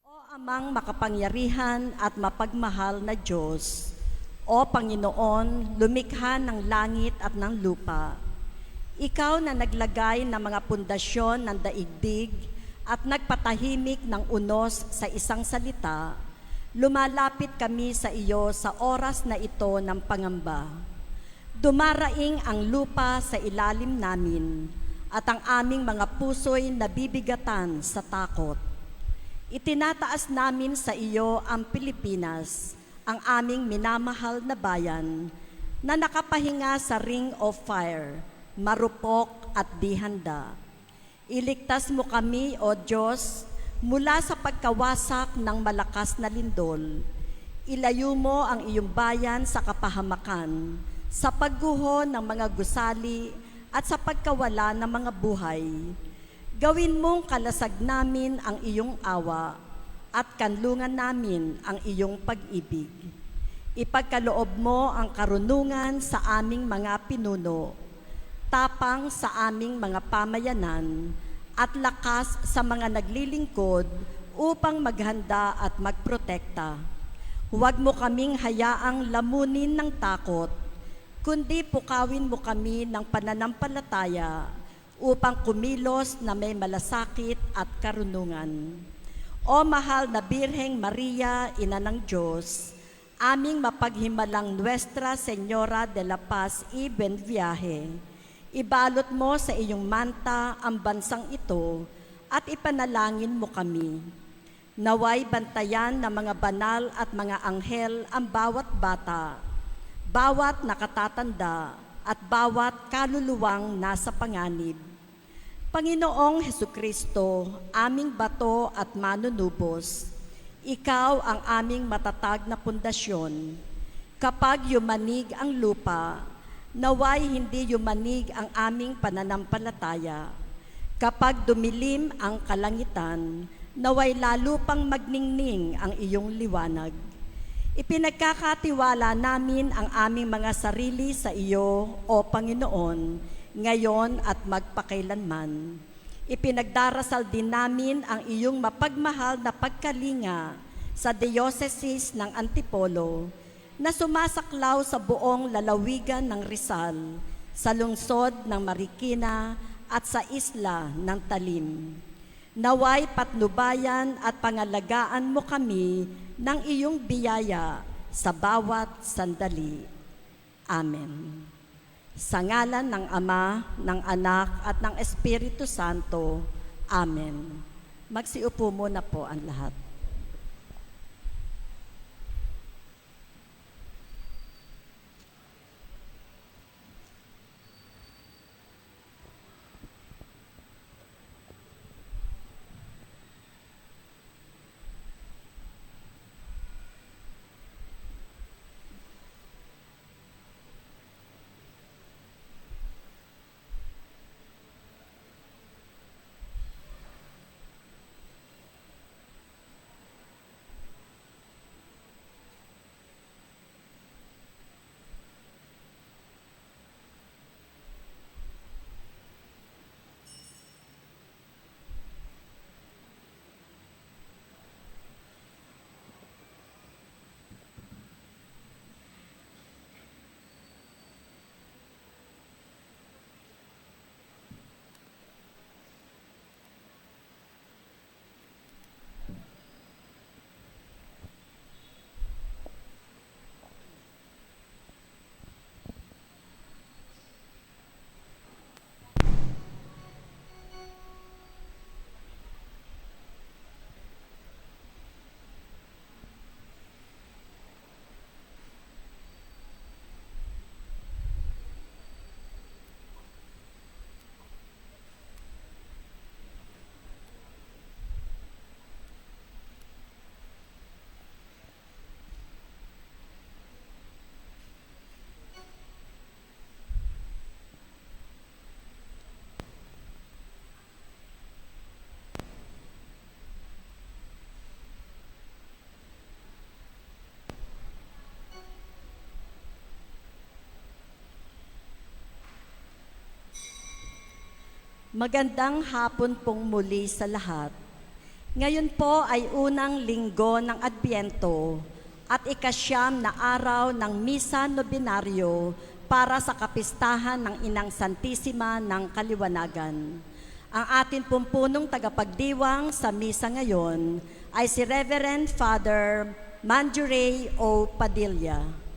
O Amang makapangyarihan at mapagmahal na Diyos, O Panginoon, lumikha ng langit at ng lupa. Ikaw na naglagay ng mga pundasyon ng daigdig at nagpatahimik ng unos sa isang salita, lumalapit kami sa iyo sa oras na ito ng pangamba. Dumaraing ang lupa sa ilalim namin at ang aming mga puso'y nabibigatan sa takot. Itinataas namin sa iyo ang Pilipinas, ang aming minamahal na bayan, na nakapahinga sa ring of fire, marupok at di handa. Iligtas mo kami, O Diyos, mula sa pagkawasak ng malakas na lindol. Ilayo mo ang iyong bayan sa kapahamakan, sa pagguho ng mga gusali at sa pagkawala ng mga buhay. Gawin mong kalasag namin ang iyong awa at kanlungan namin ang iyong pag-ibig. Ipagkaloob mo ang karunungan sa aming mga pinuno, tapang sa aming mga pamayanan, at lakas sa mga naglilingkod upang maghanda at magprotekta. Huwag mo kaming hayaang lamunin ng takot, kundi pukawin mo kami ng pananampalataya upang kumilos na may malasakit at karunungan. O mahal na Birheng Maria, Ina ng Diyos, aming mapaghimalang Nuestra Señora de la Paz y Buen Viaje, ibalot mo sa iyong manta ang bansang ito at ipanalangin mo kami. Naway bantayan ng mga banal at mga anghel ang bawat bata, bawat nakatatanda at bawat kaluluwang nasa panganib. Panginoong Hesukristo, aming bato at manunubos, ikaw ang aming matatag na pundasyon. Kapag yumanig ang lupa, naway hindi yumanig ang aming pananampalataya. Kapag dumilim ang kalangitan, naway lalo pang magningning ang iyong liwanag. Ipinagkakatiwala namin ang aming mga sarili sa iyo, O Panginoon, ngayon at magpakailanman. Ipinagdarasal din namin ang iyong mapagmahal na pagkalinga sa Diocese ng Antipolo na sumasaklaw sa buong lalawigan ng Rizal, sa lungsod ng Marikina at sa isla ng Talim. Naway patnubayan at pangalagaan mo kami ng iyong biyaya sa bawat sandali. Amen. Sa ngalan ng Ama, ng Anak, at ng Espiritu Santo. Amen. Magsiupo muna po ang lahat. Magandang hapon pong muli sa lahat. Ngayon po ay unang linggo ng Adbyento at ikasyam na araw ng Misa Nobenaryo para sa kapistahan ng Inang Santisima ng Kaliwanagan. Ang atin pong punong tagapagdiwang sa misa ngayon ay si Reverend Father Manjuray O. Padilla.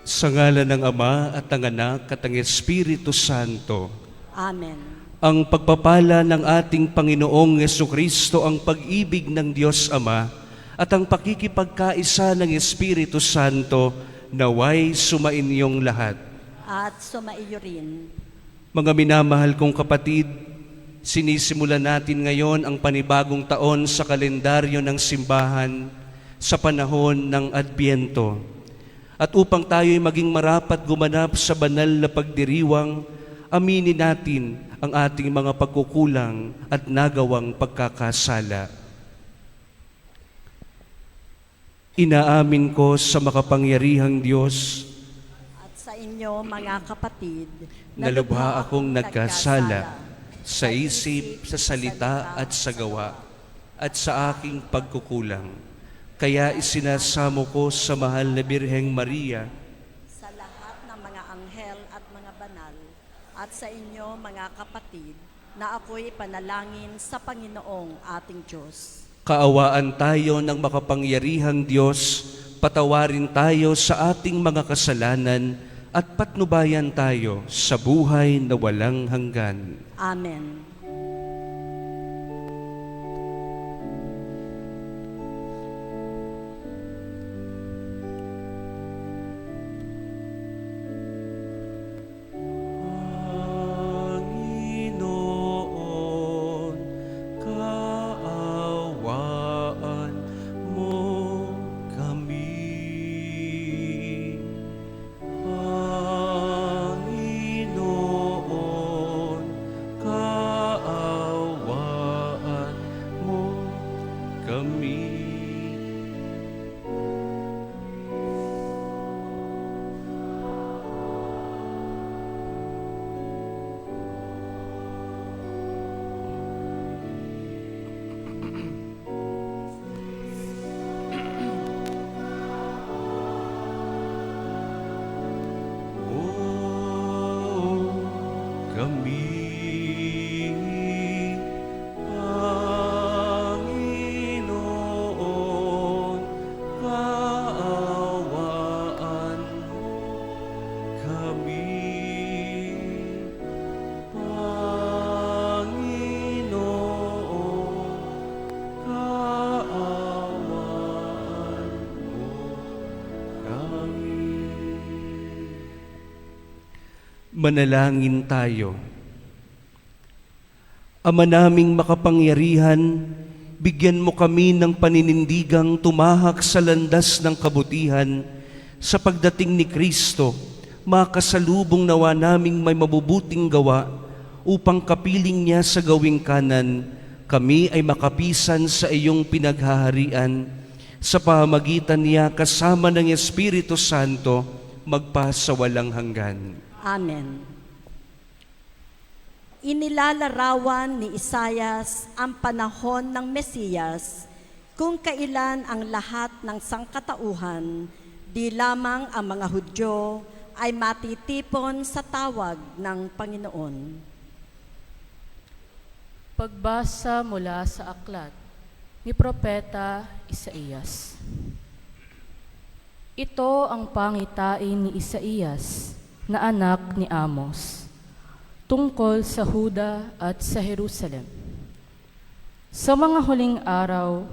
Sa ngalan ng Ama at ng Anak at ng Espiritu Santo. Amen. Ang pagpapala ng ating Panginoong Jesucristo, ang pag-ibig ng Diyos Ama, at ang pakikipagkaisa ng Espiritu Santo, naway sumainyong lahat. At sumaiyo rin. Mga minamahal kong kapatid, sinisimulan natin ngayon ang panibagong taon sa kalendaryo ng simbahan sa panahon ng Adbyento. At upang tayo'y maging marapat gumanap sa banal na pagdiriwang, aminin natin ang ating mga pagkukulang at nagawang pagkakasala. Inaamin ko sa makapangyarihang Diyos At sa inyo, mga kapatid, na lubha akong nagkasala sa isip, sa salita at sa gawa, at sa aking pagkukulang. Kaya isinasamo ko sa mahal na Birheng Maria, sa lahat ng mga anghel at mga banal, at sa inyo, mga kapatid, na ako'y panalangin sa Panginoong ating Diyos. kaawaan tayo ng makapangyarihang Diyos, patawarin tayo sa ating mga kasalanan, at patnubayan tayo sa buhay na walang hanggan. Amen. Panginoon, kaawaan mo kami. Panginoon, kaawaan mo kami. Kami, Panginoon, kaawaan mo kami. Panginoon, kaawaan mo kami. Manalangin tayo. Ama naming makapangyarihan, bigyan mo kami ng paninindigang tumahak sa landas ng kabutihan sa pagdating ni Kristo, makasalubong nawa naming may mabubuting gawa upang kapiling niya sa gawing kanan, kami ay makapisan sa iyong pinaghaharian sa pamamagitan niya kasama ng Espiritu Santo magpasawalang hanggan. Amen. Inilalarawan ni Isayas ang panahon ng Mesiyas kung kailan ang lahat ng sangkatauhan, di lamang ang mga Hudyo, ay matitipon sa tawag ng Panginoon. Pagbasa mula sa aklat ni Propeta Isaías. Ito ang pangitain ni Isaías na anak ni Amos tungkol sa Huda at sa Jerusalem. Sa mga huling araw,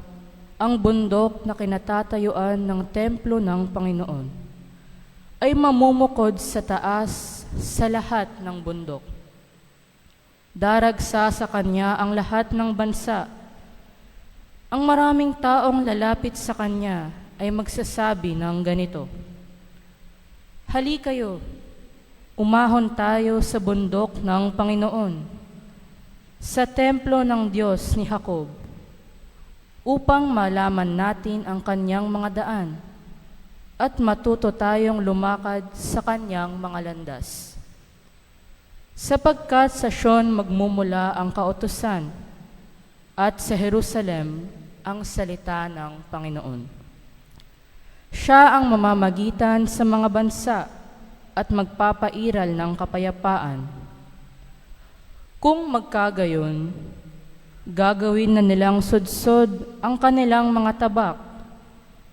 ang bundok na kinatatayuan ng templo ng Panginoon ay mamumukod sa taas sa lahat ng bundok. Daragsa sa kanya ang lahat ng bansa. Ang maraming taong lalapit sa kanya ay magsasabi ng ganito, "Hali kayo, umahon tayo sa bundok ng Panginoon, sa templo ng Diyos ni Jacob, upang malaman natin ang kanyang mga daan at matuto tayong lumakad sa kanyang mga landas. Sapagkat sa Sion magmumula ang kautusan at sa Jerusalem ang salita ng Panginoon. Siya ang mamamagitan sa mga bansa at magpapairal ng kapayapaan. Kung magkagayon, gagawin na nilang sudsod ang kanilang mga tabak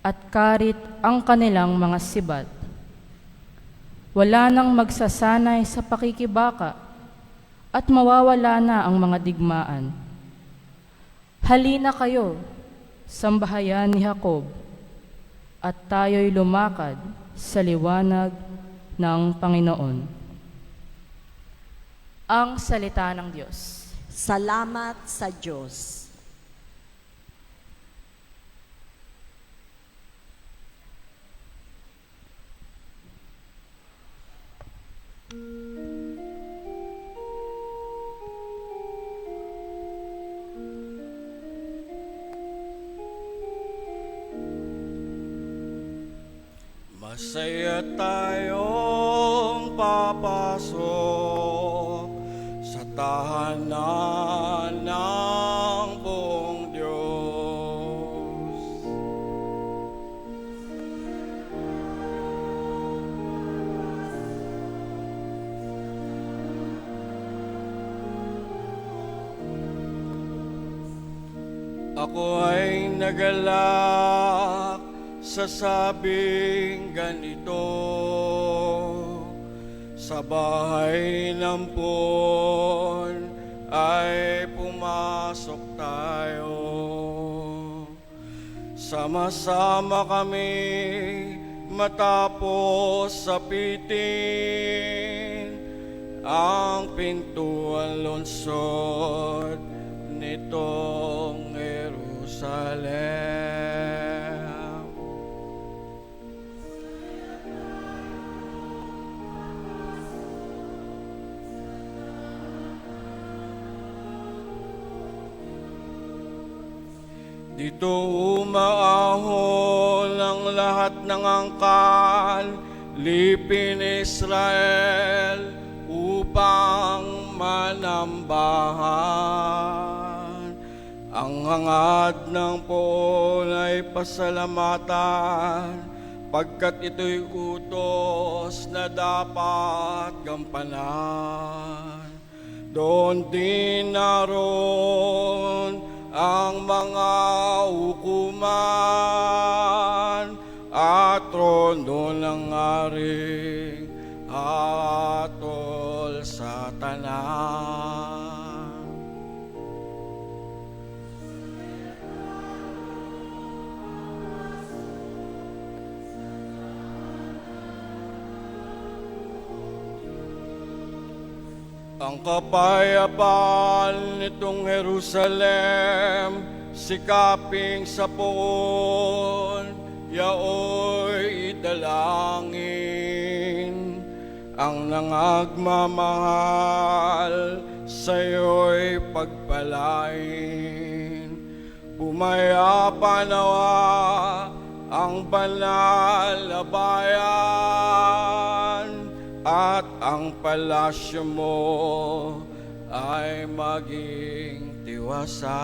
at karit ang kanilang mga sibat. Wala nang magsasanay sa pakikibaka at mawawala na ang mga digmaan. Halina kayo, sambahayan ni Jacob, at tayo'y lumakad sa liwanag ng Panginoon." Ang salita ng Diyos. Salamat sa Diyos. Masaya tayong papasok sa tahanan ng buong Diyos. Ako ay nagalak sa sabing ganito, sa bahay ng puon ay pumasok tayo. Sama-sama kami matapos sapitin ang pintuan lungsod nitong Jerusalem. Dito umaahon ang lahat ng angkan, lipin Israel upang manambahan. Ang hangad ng poon ay pasalamatan, pagkat ito'y utos na dapat gampanan. Doon din naroon ang mga hukuman at trono ng aring hatol sa tanan. Ang kapayapaan nitong Jerusalem, sikaping sa poon, yaoy idalangin. Ang nangagmamahal sa'yo'y pagpalain. Pumayapa nawa ang banal na bayan, at ang palasyo mo ay maging tiwasay.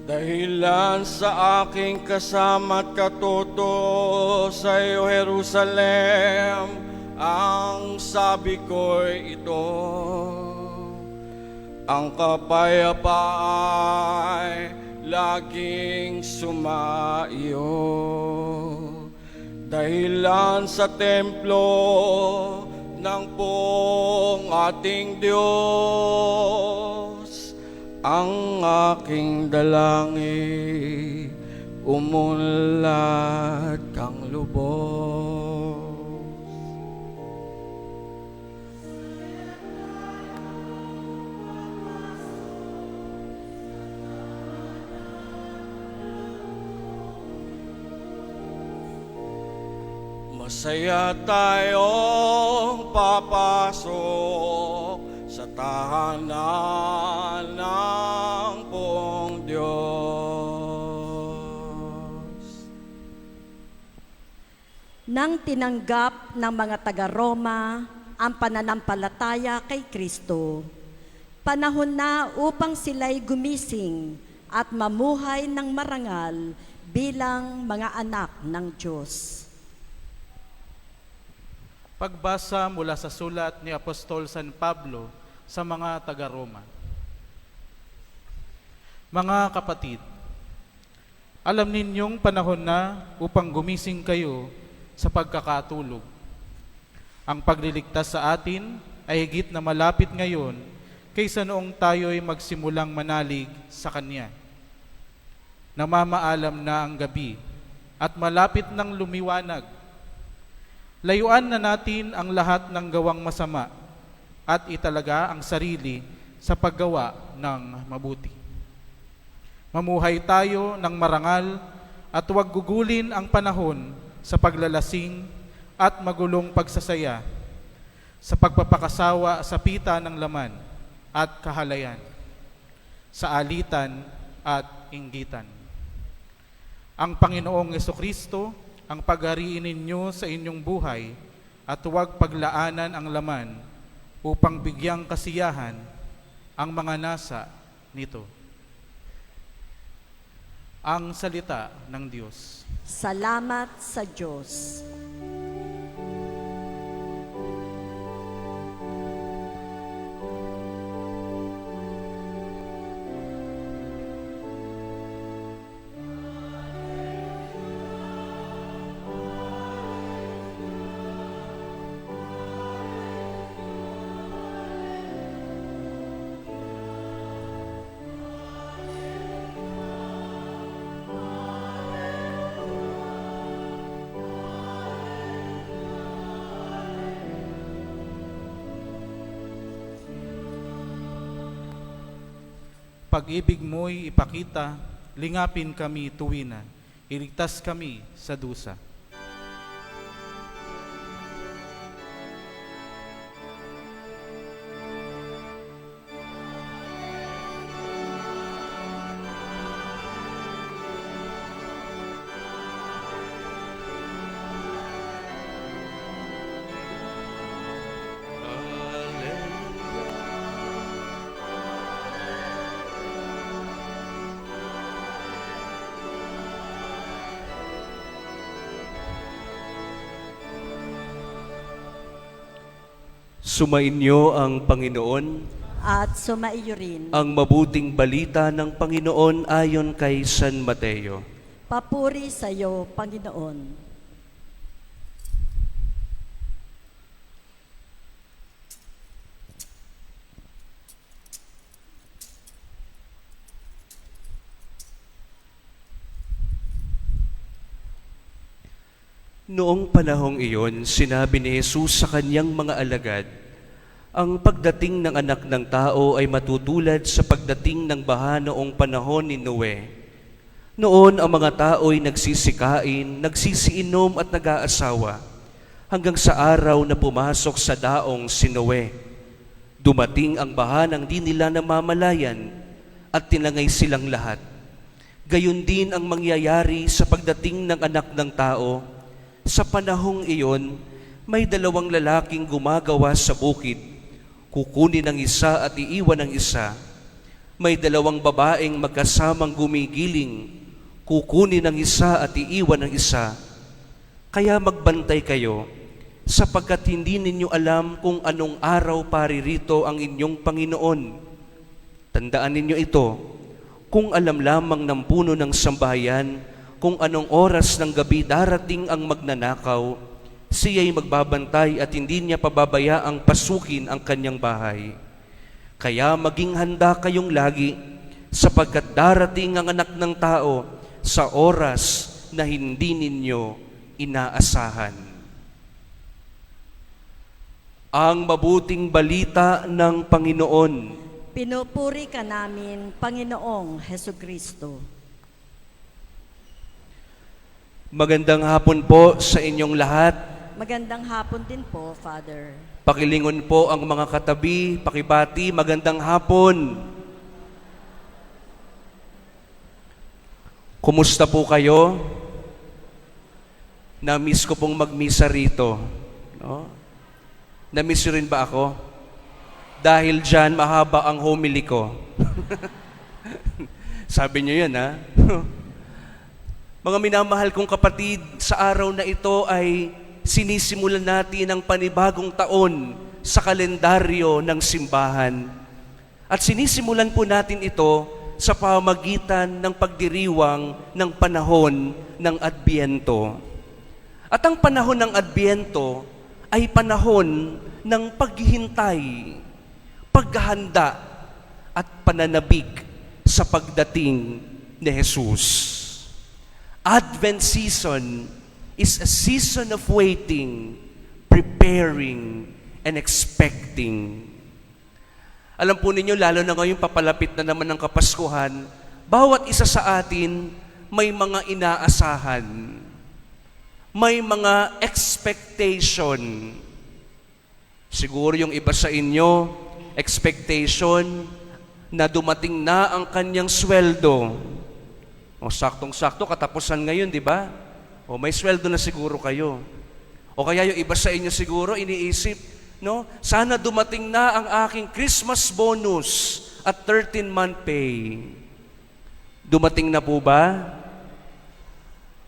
Dahilan sa aking kasama't katuto sa iyo, Jerusalem, ang sabi ko'y ito, ang kapayapaan laging sumaiyo. Dahilan sa templo ng poong ating Diyos, ang aking dalangin, umunlad kang lubos. Masaya tayong papasok sa tahanan ng buong Diyos. Nang tinanggap ng mga taga-Roma ang pananampalataya kay Kristo, panahon na upang sila'y gumising at mamuhay ng marangal bilang mga anak ng Diyos. Pagbasa mula sa sulat ni Apostol San Pablo sa mga taga-Roma. Mga kapatid, alam ninyong panahon na upang gumising kayo sa pagkakatulog. Ang pagliligtas sa atin ay higit na malapit ngayon kaysa noong tayo'y magsimulang manalig sa Kanya. Namamaalam na ang gabi at malapit nang lumiwanag. Layuan na natin ang lahat ng gawang masama at italaga ang sarili sa paggawa ng mabuti. Mamuhay tayo ng marangal at huwag gugulin ang panahon sa paglalasing at magulong pagsasaya sa pagpapakasawa sa pita ng laman at kahalayan, sa alitan at inggitan. Ang Panginoong Jesucristo ang paghariin ninyo sa inyong buhay at huwag paglaanan ang laman upang bigyang kasiyahan ang mga nasa nito. Ang salita ng Diyos. Salamat sa Diyos. Pag-ibig mo'y ipakita, lingapin kami tuwina, iligtas kami sa dusa. Sumainyo ang Panginoon, At sumaiyo rin. ang mabuting balita ng Panginoon ayon kay San Mateo. Papuri sa iyo, Panginoon. Noong panahong iyon, sinabi ni Jesus sa kanyang mga alagad, ang pagdating ng anak ng tao ay matutulad sa pagdating ng baha noong panahon ni Noe. Noon ang mga tao ay nagsisikain, nagsisiinom at nag-aasawa, hanggang sa araw na pumasok sa daong si Noe. Dumating ang baha ng di nila namamalayan at tinangay silang lahat. Gayon din ang mangyayari sa pagdating ng anak ng tao. Sa panahong iyon, may dalawang lalaking gumagawa sa bukid. Kukunin ang isa at iiwan ang isa. May dalawang babaeng magkasamang gumigiling. Kukunin ang isa at iiwan ang isa. Kaya magbantay kayo, sapagkat hindi ninyo alam kung anong araw paririto ang inyong Panginoon. Tandaan ninyo ito, kung alam lamang ng puno ng sambahayan kung anong oras ng gabi darating ang magnanakaw, siya'y magbabantay at hindi niya pababayaang pasukin ang kanyang bahay. Kaya maging handa kayong lagi, sapagkat darating ang anak ng tao sa oras na hindi ninyo inaasahan. Ang mabuting balita ng Panginoon. Pinupuri ka namin, Panginoong Hesukristo. Magandang hapon po sa inyong lahat. Magandang hapon din po, Father. Pakilingon po ang mga katabi, pakibati, magandang hapon. Kumusta po kayo? Na-miss ko pong magmisa rito. No? Na-miss rin ba ako? Dahil dyan, mahaba ang homily ko. Sabi niyo yun, ha? Mga minamahal kong kapatid, sa araw na ito ay sinisimulan natin ang panibagong taon sa kalendaryo ng simbahan. At sinisimulan po natin ito sa pamamagitan ng pagdiriwang ng panahon ng Adbyento. At ang panahon ng Adbyento ay panahon ng paghihintay, paghahanda at pananabik sa pagdating ni Jesus. Advent season is a season of waiting, preparing, and expecting. Alam po ninyo, lalo na ngayon papalapit na naman ng Kapaskuhan, bawat isa sa atin may mga inaasahan. may mga expectation. Siguro yung iba sa inyo, expectation na dumating na ang kanyang sweldo. O saktong-sakto, katapusan ngayon, di ba? O may sweldo na siguro kayo. O kaya yung iba sa inyo siguro, iniisip, no? Sana dumating na ang aking Christmas bonus at 13-month pay. Dumating na po ba?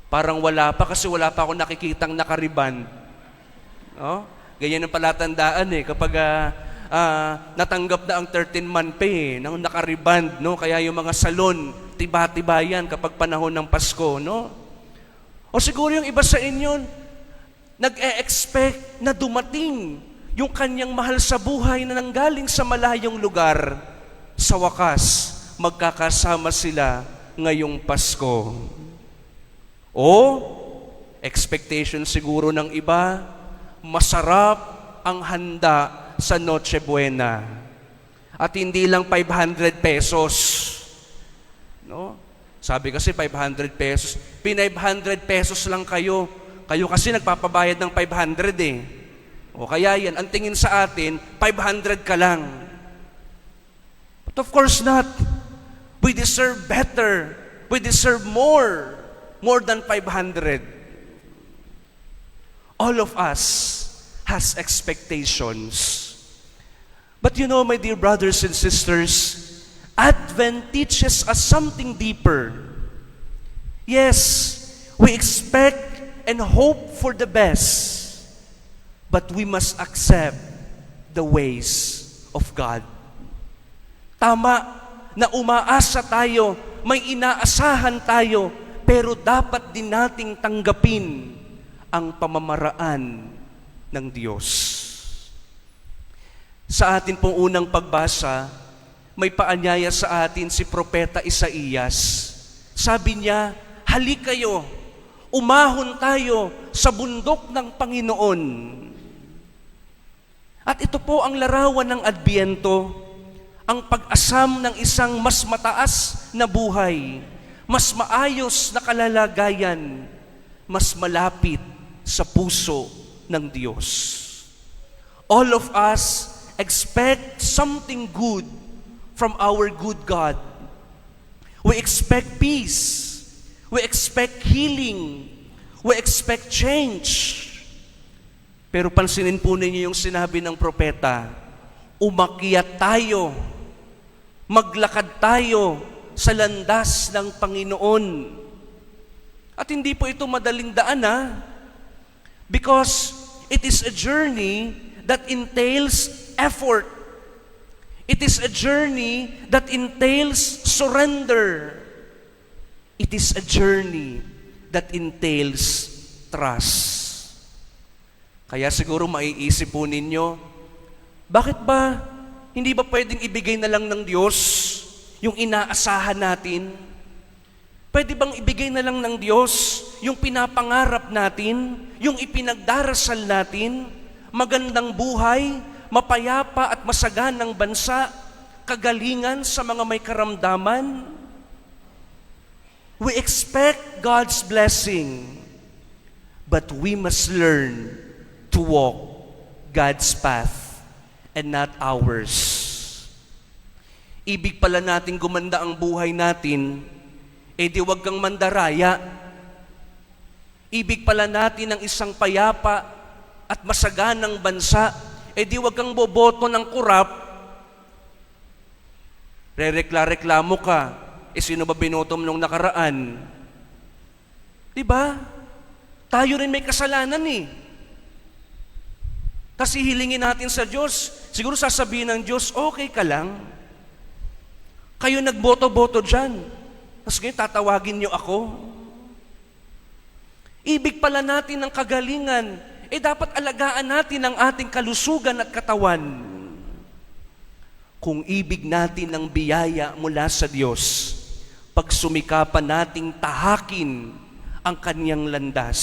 Parang wala pa kasi wala pa akong nakikitang nakariban. No? Ganyan ang palatandaan kapag natanggap na ang 13-month pay, nang nakariband, no? Kaya yung mga salon, tiba-tibayan kapag panahon ng Pasko, no? O siguro yung iba sa inyo, nag-e-expect na dumating yung kanyang mahal sa buhay na nanggaling sa malayong lugar. Sa wakas, magkakasama sila ngayong Pasko. O, expectation siguro ng iba, masarap ang handa sa Noche Buena. At hindi lang 500 pesos. No? Sabi kasi 500 pesos. 500 pesos lang kayo. Kayo kasi nagpapabayad ng 500 O kaya yan, ang tingin sa atin, 500 ka lang. But of course not. We deserve better. We deserve more. More than 500. All of us has expectations. But you know, my dear brothers and sisters, Advent teaches us something deeper. Yes, we expect and hope for the best, but we must accept the ways of God. Tama na umaasa tayo, may inaasahan tayo, pero dapat din nating tanggapin ang pamamaraan ng Diyos. Sa atin pong unang pagbasa, may paanyaya sa atin si Propeta Isaías. Sabi niya, "Halik kayo, umahon tayo sa bundok ng Panginoon." At ito po ang larawan ng Adbyento, ang pag-asam ng isang mas mataas na buhay, mas maayos na kalalagayan, mas malapit sa puso ng Diyos. All of us expect something good from our good God. We expect peace. We expect healing. We expect change. Pero pansinin po ninyo yung sinabi ng propeta, umakyat tayo, maglakad tayo sa landas ng Panginoon. At hindi po ito madaling daan, because it is a journey that entails effort. It is a journey that entails surrender. It is a journey that entails trust. Kaya siguro maiisip po ninyo, bakit ba hindi ba pwedeng ibigay na lang ng Diyos yung inaasahan natin? Pwede bang ibigay na lang ng Diyos yung pinapangarap natin, yung ipinagdarasal natin, magandang buhay, mapayapa at masaganang bansa, kagalingan sa mga may karamdaman? We expect God's blessing, but we must learn to walk God's path and not ours. Ibig pala natin gumanda ang buhay natin, di wag kang mandaraya. Ibig pala natin ang isang payapa at masaganang bansa, di wag kang boboto ng kurap. Reklamo ka, sino ba binoto mo nung nakaraan? Diba? Tayo rin may kasalanan Kasi hilingin natin sa Diyos, siguro sasabihin ng Diyos, okay ka lang. Kayo nagboto-boto dyan. Tapos ngayon tatawagin niyo ako. Ibig pala natin ng kagalingan, dapat alagaan natin ang ating kalusugan at katawan. Kung ibig natin ng biyaya mula sa Diyos, pagsumikapan nating tahakin ang Kanyang landas,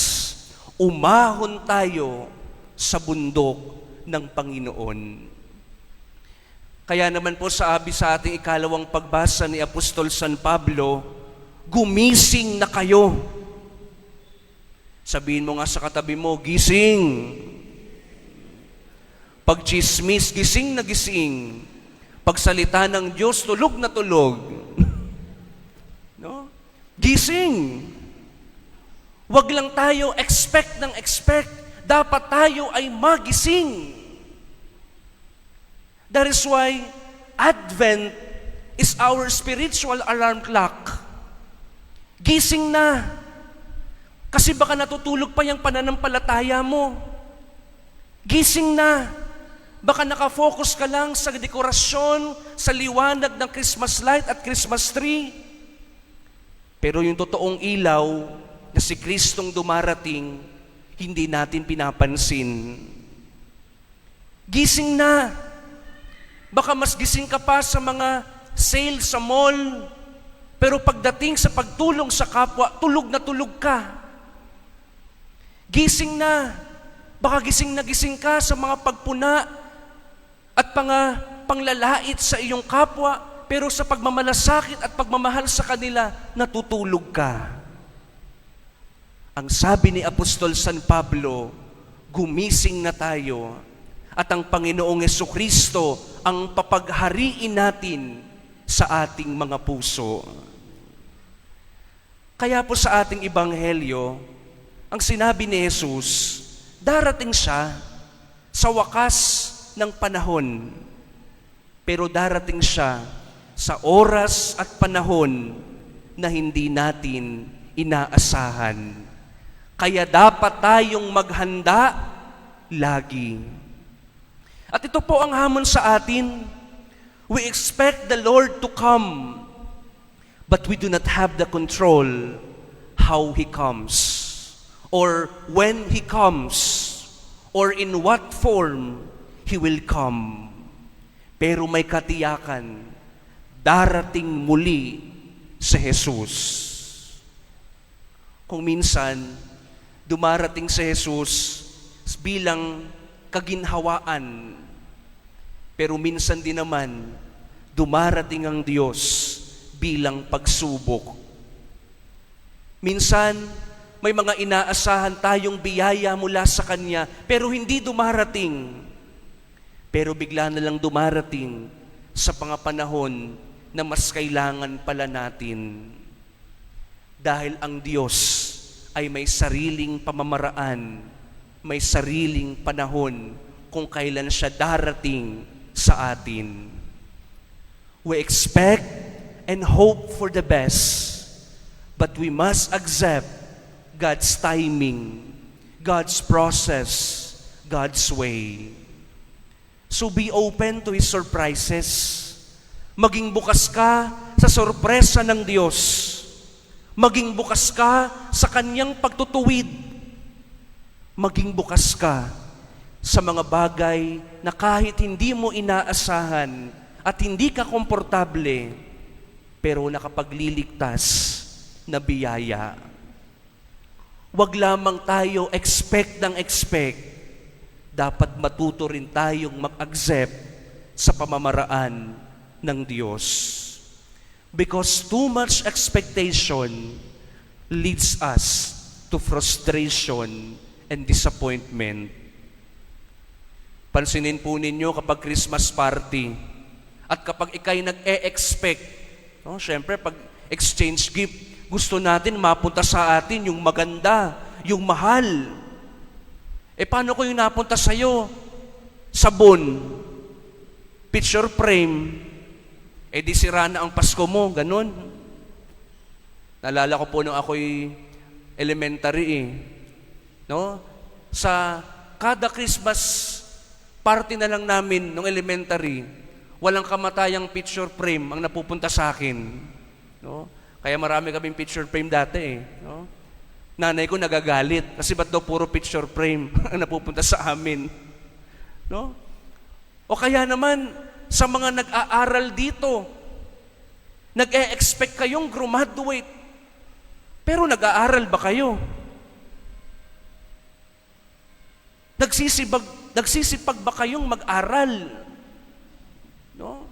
umahon tayo sa bundok ng Panginoon. Kaya naman po sabi sa ating ikalawang pagbasa ni Apostol San Pablo, gumising na kayo. Sabihin mo nga sa katabi mo, gising. Pag chismis, gising na gising. Pag salita ng Diyos, tulog na tulog. No? Gising. Huwag lang tayo expect ng expect. Dapat tayo ay magising. That is why Advent is our spiritual alarm clock. Gising na. Kasi baka natutulog pa yung pananampalataya mo. Gising na. Baka nakafocus ka lang sa dekorasyon, sa liwanag ng Christmas light at Christmas tree. Pero yung totoong ilaw na si Kristong dumarating, hindi natin pinapansin. Gising na. Baka mas gising ka pa sa mga sale sa mall, pero pagdating sa pagtulong sa kapwa, tulog na tulog ka. Gising na. Baka gising na gising ka sa mga pagpuna at panglalait sa iyong kapwa, pero sa pagmamalasakit at pagmamahal sa kanila, natutulog ka. Ang sabi ni Apostol San Pablo, gumising na tayo at ang Panginoong Jesucristo ang papaghariin natin sa ating mga puso. Kaya po sa ating ebanghelyo, ang sinabi ni Jesus, darating siya sa wakas ng panahon, pero darating siya sa oras at panahon na hindi natin inaasahan. Kaya dapat tayong maghanda lagi. At ito po ang hamon sa atin. We expect the Lord to come, but we do not have the control how He comes, or when He comes, or in what form He will come. Pero may katiyakan, darating muli si Jesus. Kung minsan, dumarating si Jesus bilang kaginhawaan, pero minsan din naman, dumarating ang Diyos bilang pagsubok. Minsan, may mga inaasahan tayong biyaya mula sa Kanya, pero hindi dumarating. Pero bigla na lang dumarating sa mga panahon na mas kailangan pala natin. Dahil ang Diyos ay may sariling pamamaraan, may sariling panahon kung kailan siya darating sa atin. We expect and hope for the best, but we must accept God's timing, God's process, God's way. So be open to His surprises. Maging bukas ka sa sorpresa ng Diyos. Maging bukas ka sa Kanyang pagtutuwid. Maging bukas ka sa mga bagay na kahit hindi mo inaasahan at hindi ka komportable, pero nakapagliligtas na biyaya. Huwag lamang tayo expect ng expect. Dapat matuto rin tayong mag-accept sa pamamaraan ng Diyos. Because too much expectation leads us to frustration and disappointment. Pansinin po ninyo kapag Christmas party at kapag ikay nag-e-expect, no? Siyempre, pag exchange gift, gusto natin mapunta sa atin yung maganda, yung mahal. Paano ko yung napunta sa'yo? Sabon, picture frame, di sira na ang Pasko mo, ganun. Naalala ko po nung ako'y elementary no? Sa kada Christmas party na lang namin nung elementary, walang kamatayang picture frame ang napupunta sa akin. No? Kaya marami kaming picture frame dati no? Nanay ko nagagalit kasi ba't daw puro picture frame ang napupunta sa amin. No? O kaya naman, sa mga nag-aaral dito, nag-e-expect kayong graduate, pero nag-aaral ba kayo? Nagsisipag ba kayong mag-aral? No?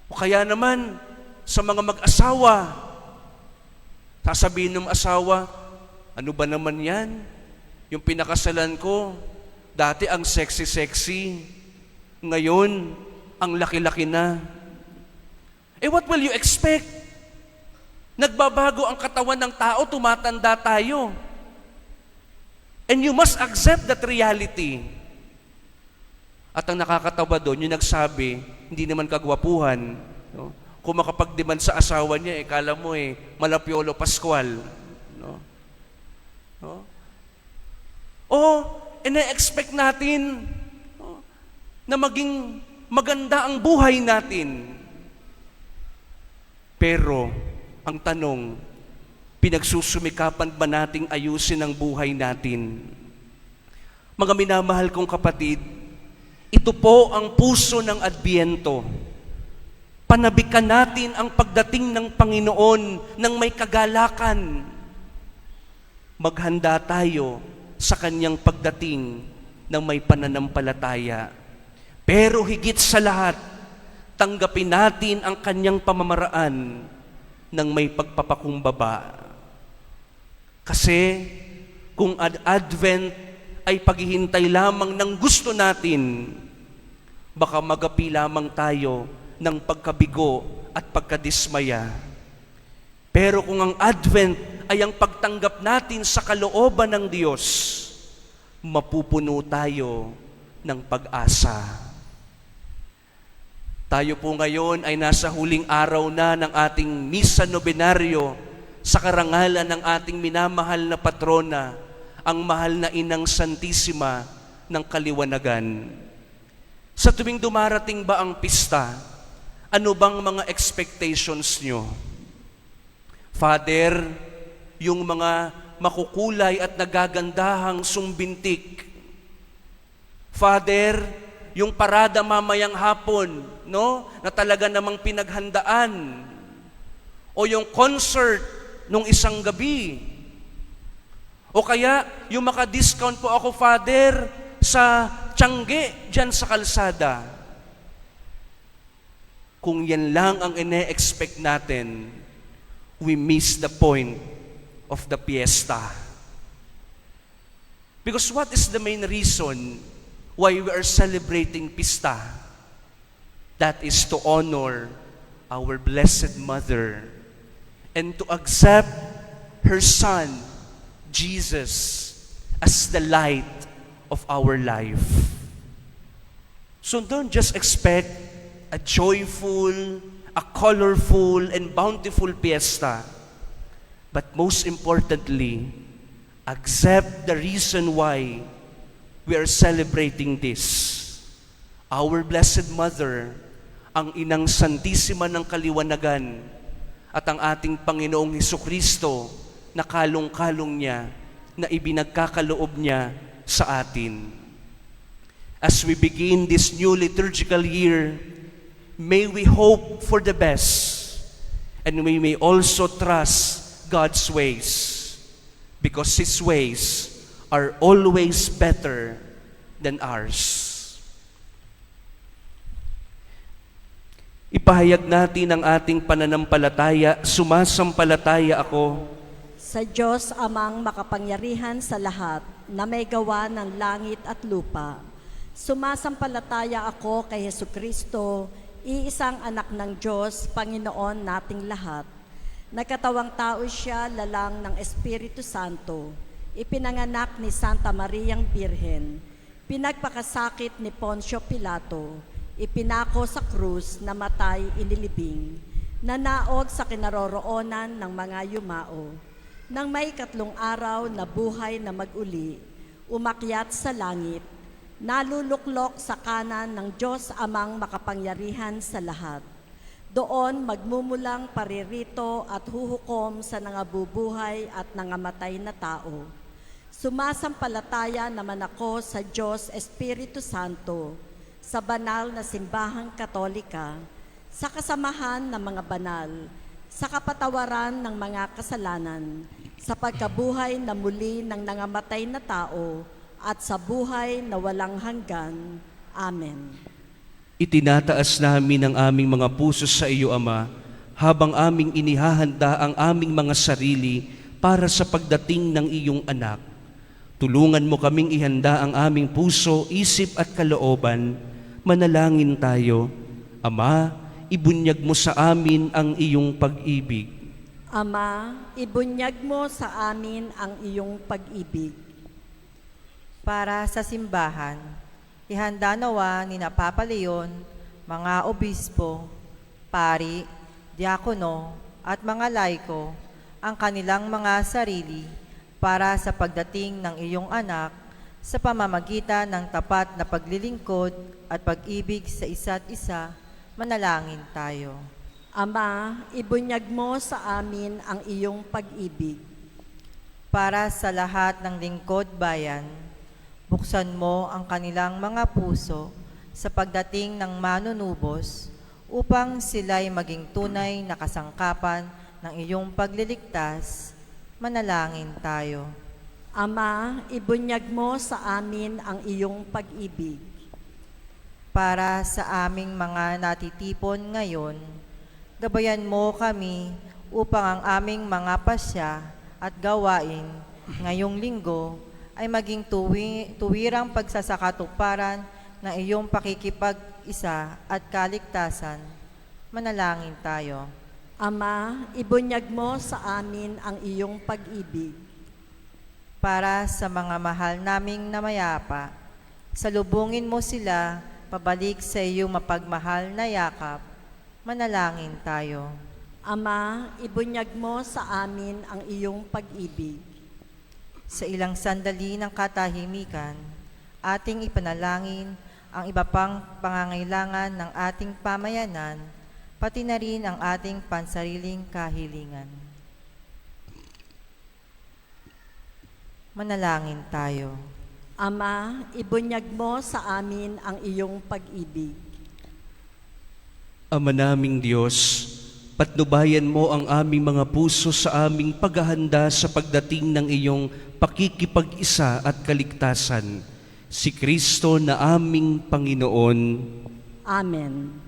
O kaya naman, sa mga mag-asawa, sasabihin ng asawa, Ano ba naman yan? Yung pinakasalan ko, dati ang sexy-sexy. Ngayon, ang laki-laki na. What will you expect? Nagbabago ang katawan ng tao, tumatanda tayo. And you must accept that reality. At ang nakakatawa doon, yung nagsabi, hindi naman kagwapuhan. No? Kung makapag-demand sa asawa niya, kala mo Malapiolo Pascual. No? No? Ina-expect natin na maging maganda ang buhay natin. Pero, ang tanong, pinagsusumikapan ba nating ayusin ang buhay natin? Mga minamahal kong kapatid, ito po ang puso ng Adbyento. Panabikan natin ang pagdating ng Panginoon ng may kagalakan. Maghanda tayo sa Kanyang pagdating ng may pananampalataya. Pero higit sa lahat, tanggapin natin ang Kanyang pamamaraan ng may pagpapakumbaba. Kasi kung Advent ay paghihintay lamang ng gusto natin, baka magapi lamang tayo ng pagkabigo at pagkadismaya. Pero kung ang Advent ay ang pagtanggap natin sa kalooban ng Diyos, mapupuno tayo ng pag-asa. Tayo po ngayon ay nasa huling araw na ng ating Misa Nobenaryo sa karangalan ng ating minamahal na patrona, ang mahal na Inang Santissima ng Kaliwanagan. Sa tuwing dumarating ba ang pista, ano bang mga expectations nyo? Father, yung mga makukulay at nagagandahang sumbintik. Father, yung parada mamayang hapon, no? Na talaga namang pinaghandaan. O yung concert nung isang gabi. O kaya, yung maka-discount po ako, Father, sa Tiangge, dyan sa kalsada. Kung yan lang ang ine-expect natin, we miss the point of the fiesta. Because what is the main reason why we are celebrating Pista? That is to honor our Blessed Mother and to accept her Son, Jesus, as the light of our life. So don't just expect a joyful, a colorful, and bountiful fiesta. But most importantly, accept the reason why we are celebrating this. Our Blessed Mother, ang Inang Santissima ng Kaliwanagan, at ang ating Panginoong Hesukristo na kalong-kalong niya, na ibinagkakaloob niya sa atin. As we begin this new liturgical year, may we hope for the best, and we may also trust God's ways, because His ways are always better than ours. Ipahayag natin ang ating pananampalataya. Sumasampalataya ako Sa Diyos Amang makapangyarihan sa lahat, na may gawa ng langit at lupa. Sumasampalataya ako kay Hesukristo, iisang anak ng Diyos, Panginoon nating lahat. Nagkatawang tao siya, lalang ng Espiritu Santo, ipinanganak ni Santa Mariang Birhen, pinagpakasakit ni Poncio Pilato, ipinako sa krus, namatay, inilibing, nanaog sa kinaroroonan ng mga yumao. Nang may 3 araw na buhay na mag-uli, umakyat sa langit, naluluklok sa kanan ng Diyos Amang makapangyarihan sa lahat. Doon magmumulang paririto at huhukom sa nangabubuhay at nangamatay na tao. Sumasampalataya naman ako sa Diyos Espiritu Santo, sa banal na simbahang Katolika, sa kasamahan ng mga banal, sa kapatawaran ng mga kasalanan, sa pagkabuhay na muli ng nangamatay na tao, at sa buhay na walang hanggan. Amen. Itinataas namin ang aming mga puso sa iyo, Ama, habang aming inihahanda ang aming mga sarili para sa pagdating ng iyong anak. Tulungan mo kaming ihanda ang aming puso, isip at kalooban. Manalangin tayo. Ama, ibunyag mo sa amin ang iyong pag-ibig. Ama, ibunyag mo sa amin ang iyong pag-ibig. Para sa simbahan, ihanda nawa ni Papa Leon, mga obispo, pari, diakono, at mga laiko ang kanilang mga sarili para sa pagdating ng iyong anak sa pamamagitan ng tapat na paglilingkod at pag-ibig sa isa't isa. Manalangin tayo. Ama, ibunyag mo sa amin ang iyong pag-ibig. Para sa lahat ng lingkod bayan, buksan mo ang kanilang mga puso sa pagdating ng manunubos upang sila'y maging tunay na kasangkapan ng iyong pagliligtas. Manalangin tayo. Ama, ibunyag mo sa amin ang iyong pag-ibig. Para sa aming mga natitipon ngayon, gabayan mo kami upang ang aming mga pasya at gawain ngayong linggo ay maging tuwirang pagsasakatuparan ng iyong pakikipag-isa at kaligtasan. Manalangin tayo. Ama, ibunyag mo sa amin ang iyong pag-ibig. Para sa mga mahal naming namayapa, salubungin mo sila pabalik sa iyong mapagmahal na yakap. Manalangin tayo. Ama, ibunyag mo sa amin ang iyong pag-ibig. Sa ilang sandali ng katahimikan, ating ipanalangin ang iba pang pangangailangan ng ating pamayanan, pati na rin ang ating pansariling kahilingan. Manalangin tayo. Ama, ibunyag mo sa amin ang iyong pag-ibig. Ama naming Diyos, patnubayan mo ang aming mga puso sa aming paghahanda sa pagdating ng iyong pakikipag-isa at kaligtasan. Si Kristo na aming Panginoon. Amen.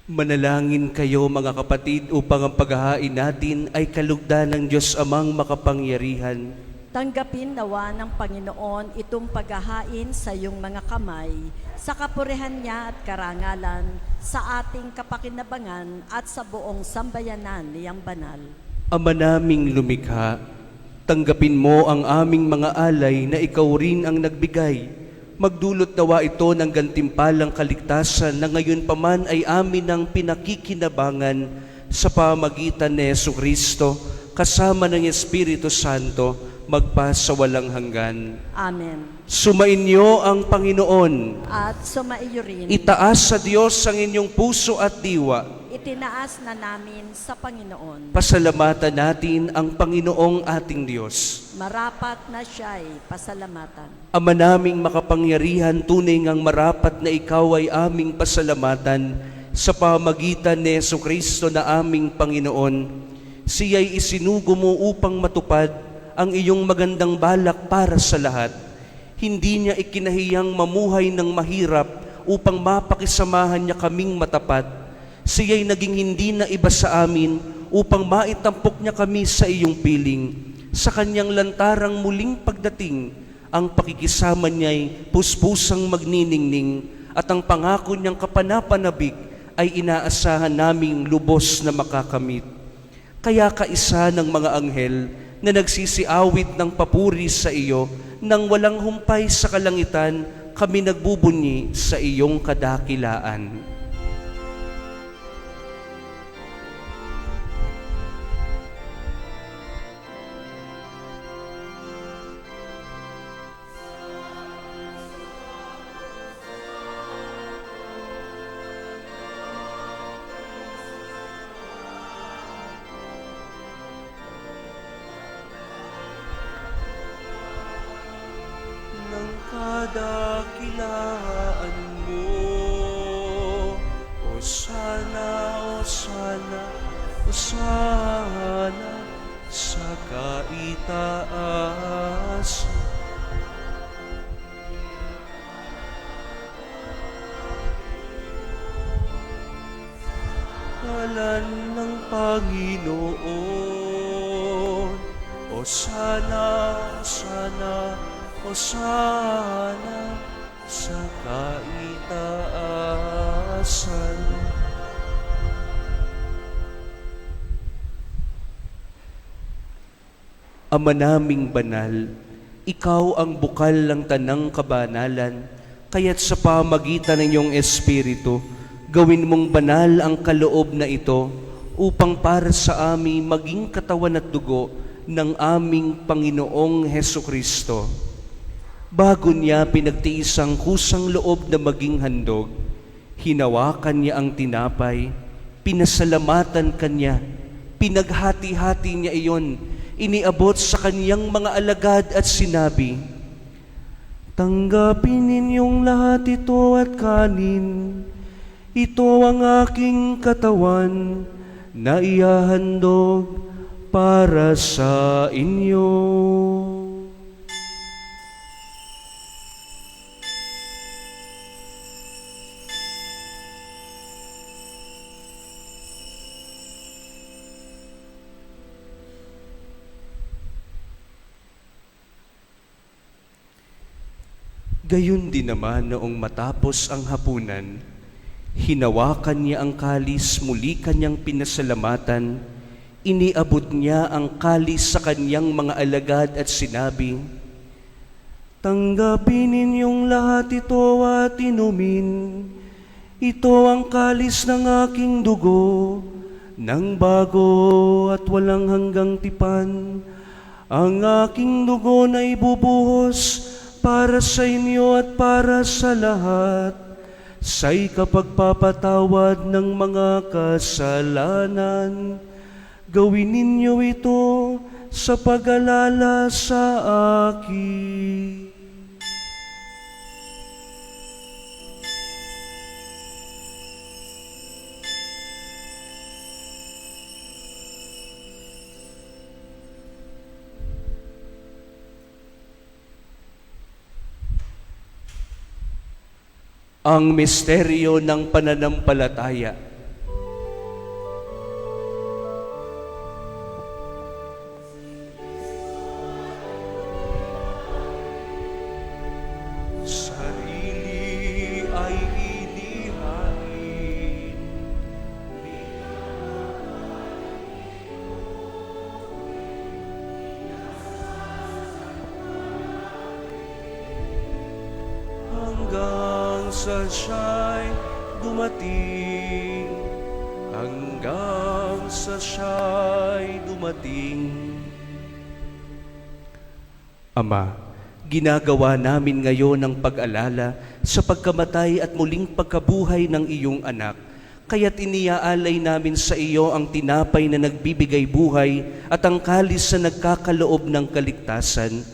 Manalangin kayo mga kapatid upang ang paghahain natin ay kalugdan ng Diyos Amang makapangyarihan. Tanggapin nawa ng Panginoon itong paghahain sa iyong mga kamay, sa kapurihan niya at karangalan, sa ating kapakinabangan at sa buong sambayanan niyang banal. Ama naming lumikha, tanggapin mo ang aming mga alay na ikaw rin ang nagbigay. Magdulot nawa ito ng gantimpalang kaligtasan na ngayon pa man ay amin ang pinakikinabangan sa pamagitan ni Jesucristo kasama ng Espiritu Santo magpa sa walang hanggan. Amen. Sumainyo ang Panginoon. At sumaiyo rin, Itaas sa Diyos ang inyong puso at diwa. itinaas na namin sa Panginoon. Pasalamatan natin ang Panginoong ating Diyos. Marapat na siya'y pasalamatan. Ama naming makapangyarihan, tunay ngang marapat na ikaw ay aming pasalamatan sa pamagitan ni Jesucristo na aming Panginoon. Siya'y isinugo mo upang matupad ang iyong magandang balak para sa lahat. Hindi niya ikinahiyang mamuhay ng mahirap upang mapakisamahan niya kaming matapat. Siya'y naging hindi na iba sa amin upang maitampok niya kami sa iyong piling. Sa kanyang lantarang muling pagdating, ang pakikisama niya'y puspusang magniningning at ang pangako niyang kapanapanabik ay inaasahan naming lubos na makakamit. Kaya kaisa ng mga anghel na nagsisiawit ng papuri sa iyo, nang walang humpay sa kalangitan, kami nagbubunyi sa iyong kadakilaan. Ng kadakilaan mo, Hosana, Hosana, Hosana sa kaitaasan. Ngalan ng Panginoon, Hosana, Hosana, Hosana sa kaitaasan. Ama naming banal, ikaw ang bukal ng tanang kabanalan, kaya't sa pamagitan ng iyong Espiritu, gawin mong banal ang kaloob na ito upang para sa amin maging katawan at dugo ng aming Panginoong Hesukristo. Bago niya pinagtiis ang kusang loob na maging handog, hinawakan niya ang tinapay, pinasalamatan kanya, pinaghati-hati niya iyon, iniabot sa kaniyang mga alagad at sinabi, "Tanggapin ninyong lahat ito at kanin. Ito ang aking katawan na ihahandog para sa inyo." Gayon din naman noong matapos ang hapunan, hinawakan niya ang kalis, muli kanyang pinasalamatan, iniabot niya ang kalis sa kanyang mga alagad at sinabi, "Tanggapin ninyong lahat ito at inumin. Ito ang kalis ng aking dugo, ng bago at walang hanggang tipan. Ang aking dugo na ibubuhos para sa inyo at para sa lahat, sa ikapagpapatawad ng mga kasalanan. Gawin ninyo ito sa pag-alala sa akin." Ang misteryo ng pananampalataya. sa siya'y dumating, hanggang sa siya'y dumating. Ama, ginagawa namin ngayon ang pag-alala sa pagkamatay at muling pagkabuhay ng iyong anak. Kaya't iniaalay namin sa iyo ang tinapay na nagbibigay buhay at ang kalis na nagkakaloob ng kaligtasan.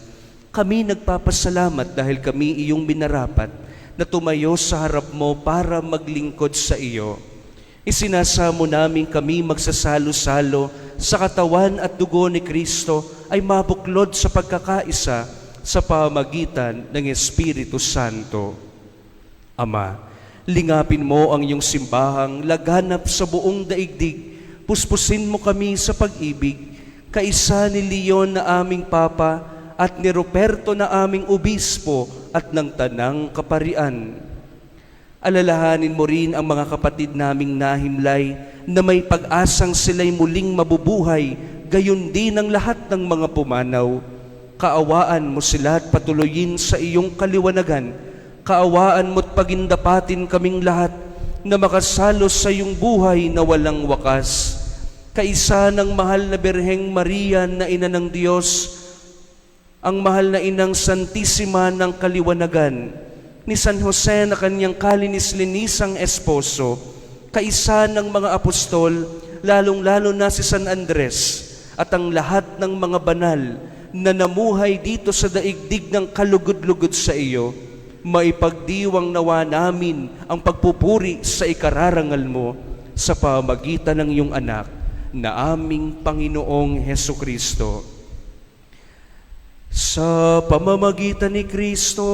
Kami nagpapasalamat dahil kami iyong minarapat na tumayo sa harap mo para maglingkod sa iyo. Isinasamo namin kami magsasalo-salo sa katawan at dugo ni Kristo ay mabuklod sa pagkakaisa sa pamamagitan ng Espiritu Santo. Ama, lingapin mo ang iyong simbahang laganap sa buong daigdig. Puspusin mo kami sa pag-ibig, kaisa ni Leon na aming Papa at ni Ruperto na aming Obispo at ng Tanang Kaparian. Alalahanin mo rin ang mga kapatid naming nahimlay na may pag-asang sila'y muling mabubuhay, gayon din ang lahat ng mga pumanaw. Kaawaan mo sila at patuloyin sa iyong kaliwanagan. Kaawaan mo't pagindapatin kaming lahat na makasalo sa iyong buhay na walang wakas. Kaisa ng mahal na Birheng Maria na ina ng Diyos, ang mahal na inang Santisima ng Kaliwanagan, ni San Jose na kanyang kalinis-linisang esposo, kaisa ng mga apostol, lalong-lalo na si San Andres, at ang lahat ng mga banal na namuhay dito sa daigdig ng kalugod-lugod sa iyo, maipagdiwang nawa namin ang pagpupuri sa ikararangal mo sa pamagitan ng iyong anak na aming Panginoong Hesukristo. Sa pamamagitan ni Kristo,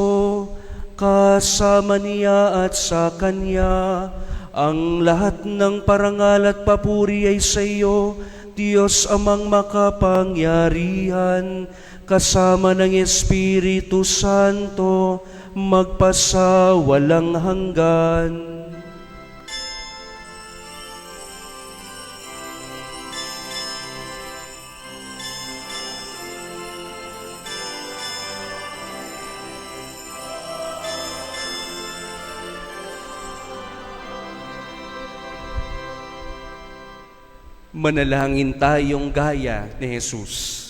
kasama niya at sa Kanya, ang lahat ng parangal at papuri ay sa iyo, Diyos amang makapangyarihan, kasama ng Espiritu Santo, magpasa walang hanggan. Manalangin tayong gaya ni Jesus.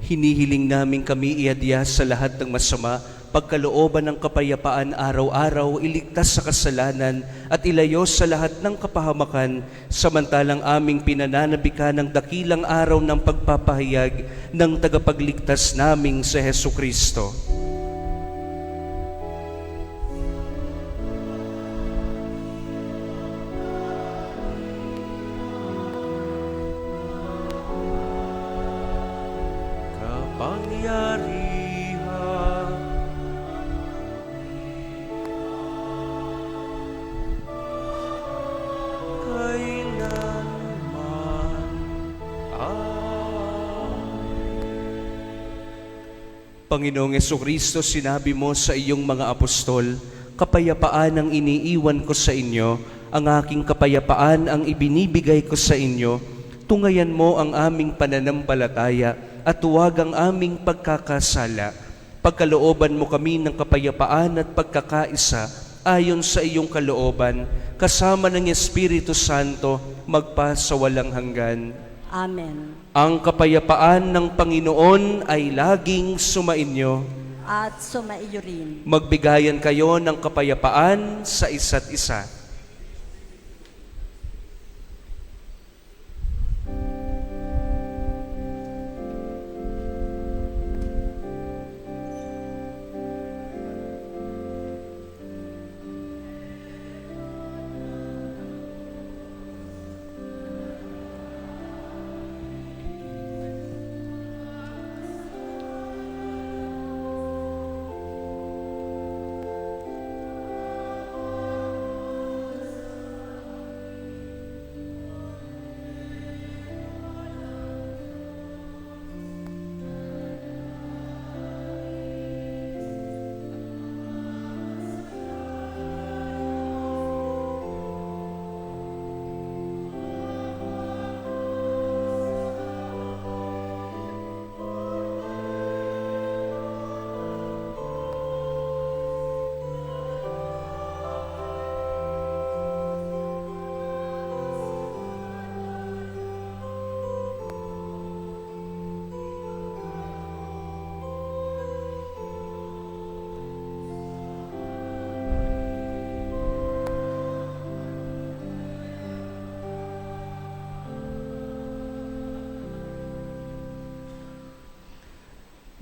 Hinihiling namin kami iadya sa lahat ng masama, pagkalooban ng kapayapaan araw-araw, iligtas sa kasalanan at ilayo sa lahat ng kapahamakan, samantalang aming pinananabikan ng dakilang araw ng pagpapahayag ng tagapagligtas naming sa Hesukristo. kapangyarihan. Kailanman. Panginoong Jesucristo, sinabi mo sa iyong mga apostol, kapayapaan ang iniiwan ko sa inyo, ang aking kapayapaan ang ibinibigay ko sa inyo. Tungayan mo ang aming pananampalataya at huwag ang aming pagkakasala. Pagkalooban mo kami ng kapayapaan at pagkakaisa ayon sa iyong kalooban, kasama ng Espiritu Santo, magpa sa walang hanggan. Amen. Ang kapayapaan ng Panginoon ay laging sumainyo. At sumaiyo rin. Magbigayan kayo ng kapayapaan sa isa't isa.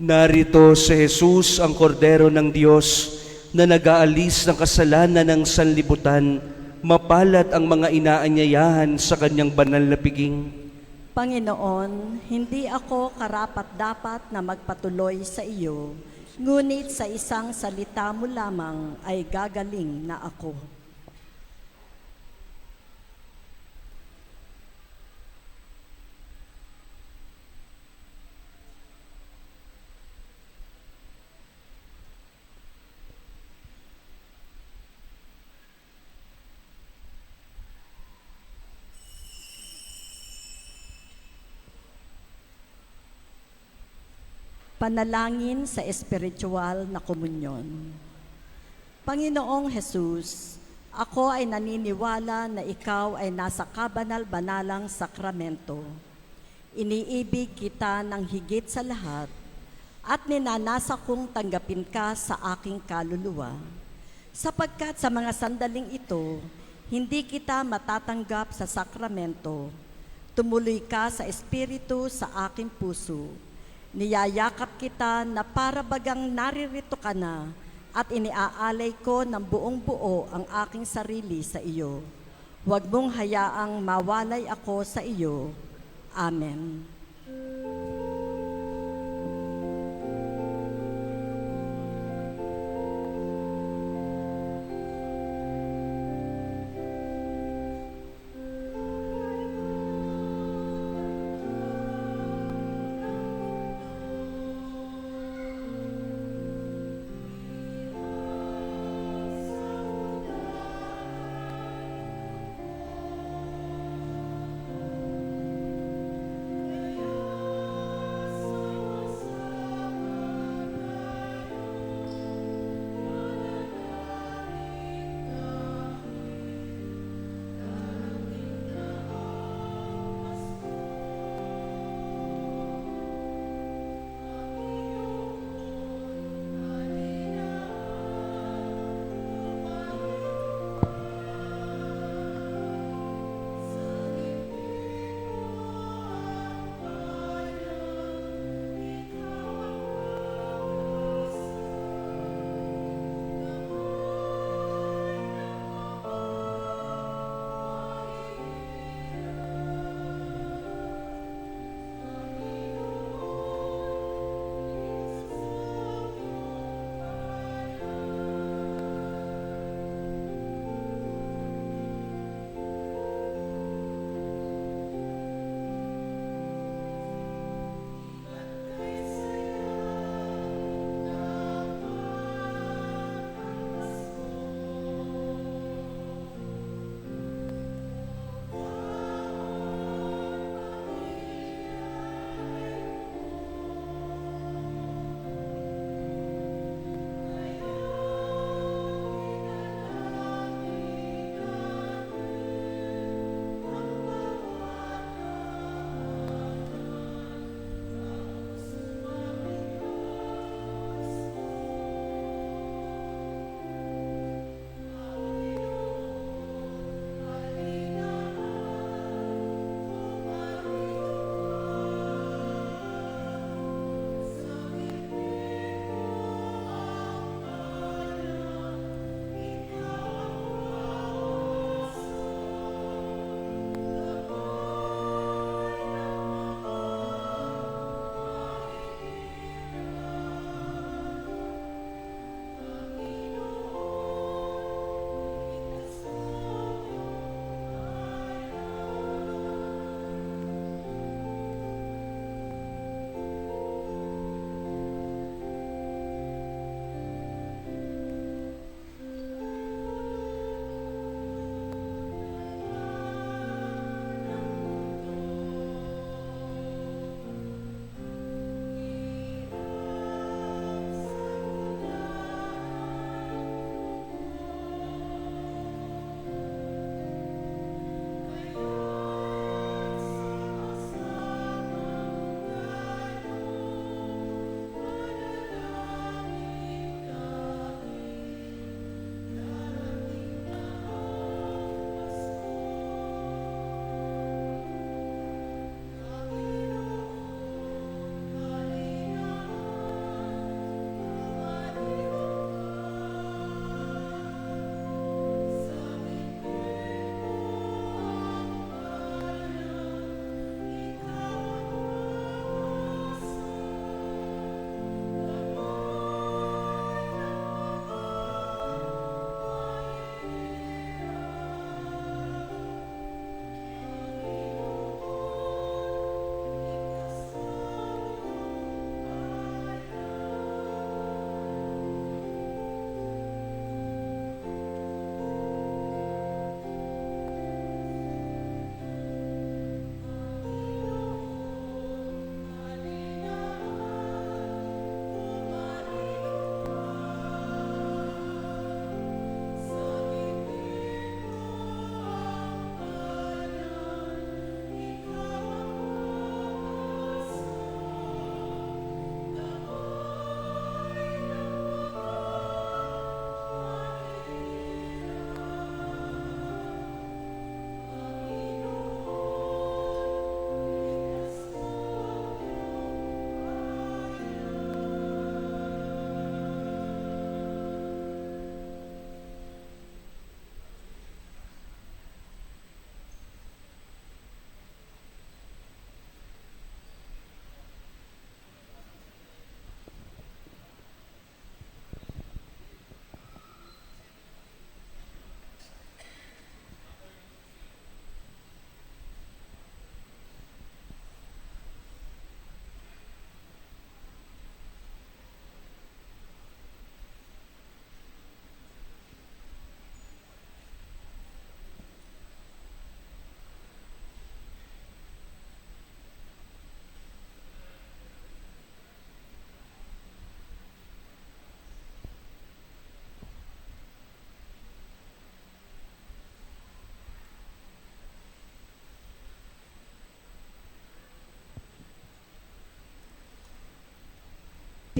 Narito si Jesus, ang kordero ng Diyos, na nag-aalis ng kasalanan ng sanlibutan. Mapalad ang mga inaanyayahan sa kanyang banal na piging. Panginoon, hindi ako karapat-dapat na magpatuloy sa iyo, ngunit sa isang salita mo lamang ay gagaling na ako. Panalangin sa espiritual na komunyon. Panginoong Jesus, ako ay naniniwala na ikaw ay nasa kabanal-banalang sakramento. Iniibig kita ng higit sa lahat at ninanasa kong tanggapin ka sa aking kaluluwa. Sapagkat sa mga sandaling ito, hindi kita matatanggap sa sakramento. Tumuloy ka sa espiritu sa aking puso. Niyayakap kita na para bagang naririto ka na at iniaalay ko ng buong buo ang aking sarili sa iyo. Huwag mong hayaang mawalay ako sa iyo. Amen.